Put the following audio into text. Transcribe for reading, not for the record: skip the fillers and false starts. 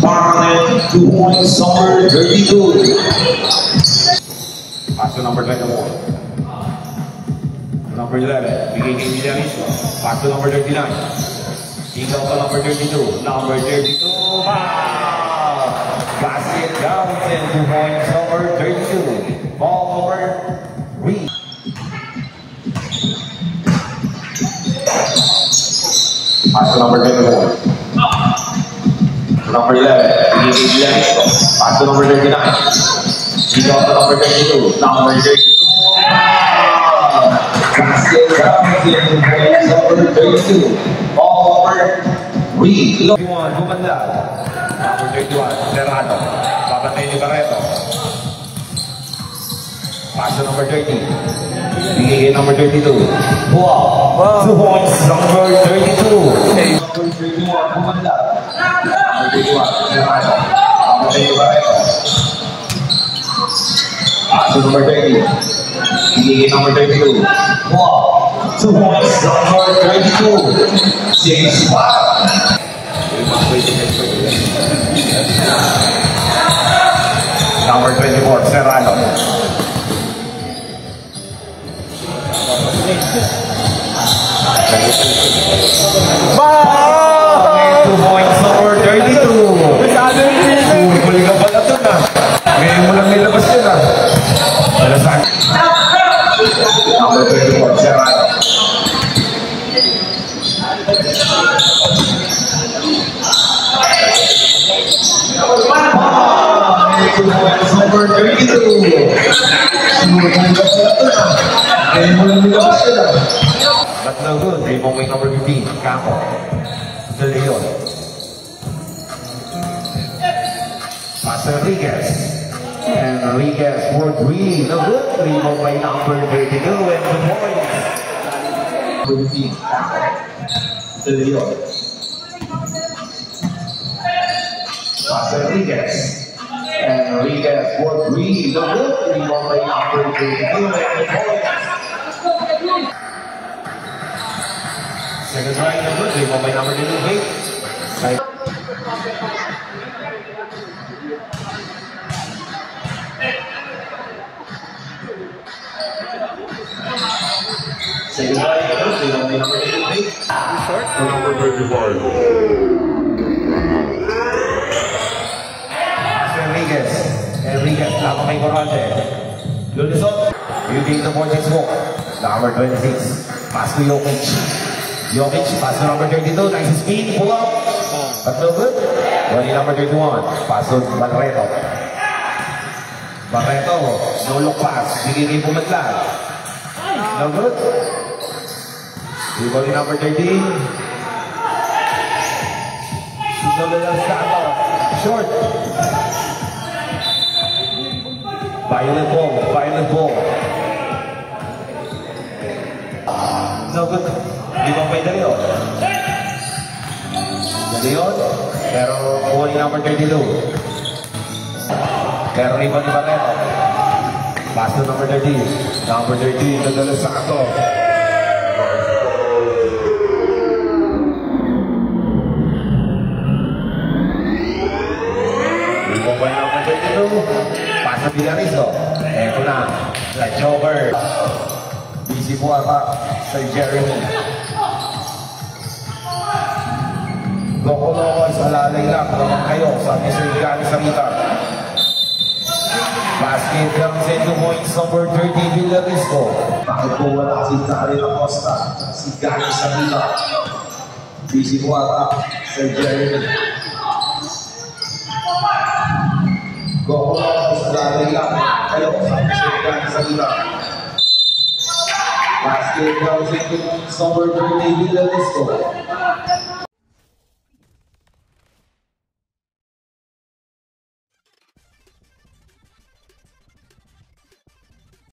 Barnett, 2 points, number 32. Pass to number 21. Number 11, bigay kay Villarreal. Pass to number 39. Ikaw to number 32. Number 32, basket down, 2 points, number 32. Ball over, Reed. Pass to number 21. Number 11, bigay kay Villarreal. Pass to number 39. Ikaw to number 32. Number 32, basket down, 2 points, number 32. Ball over, Reed. Bumanda. Number 31, Serrano. Papatay ni Barreto. Pass to number 30. Bigay kay number 32. Wow! 2 points, number 32. Number 31, Bumanda. Number 31, Serrano. Papatay ni Barreto. Pass to number 30. Bigay kay number 32. Wow! 2 points, number 32. 6-5. Number 24, Serrano. Wow! 2 points, number 32. Huli ka pala ito na. Ngayon mo lang nilabas yun na. Number 24, Serrano. Number 32. But no good. Remove number 15. Campo. De Leon. Pass Enriquez. Enriquez for 3. No good. Remove by number 32 and 2 points. 15. De Leon. Pass Enriquez. Enriquez for 3. No good. Remove by number 32 and 2 points. Second try, no good. Remove by number 28. Second try, no good. Remove by number 28. Short for number 35. Enriquez, laban kay Corante. Lulisot, using the 46 walk. Number 26, pass to Jokic. Jokic, pass to number 32, nice speed, pull up. But no good. Only number 31, pass to Barreto. Barreto, no look pass, bigay kay Pumatlag. No good. Only number 13. Short. Violent ball. No good. Di ba may Dalion? Pero kuha number 32. Pero iba ni Barreto. Pass to number 13. Number 13, nadala sa ato. Iba ba number 32? Pass to Villarreal. Eto na. La Joker. Busy po ata sa Jeremy. Loko-loko sa lalay lang naman kayo. Sabi sa Igani Sarita. Basket lang sa 2 points, number 30, Villarreal. Bakit po wala si Karina Costa? Si Igani Sarita. Busy po ata sa Jeremy. Loko-loko sa lalay lang kayo. Sabi sa Igani Sarita. Basket lang sa 2 points, number 30, Villarreal.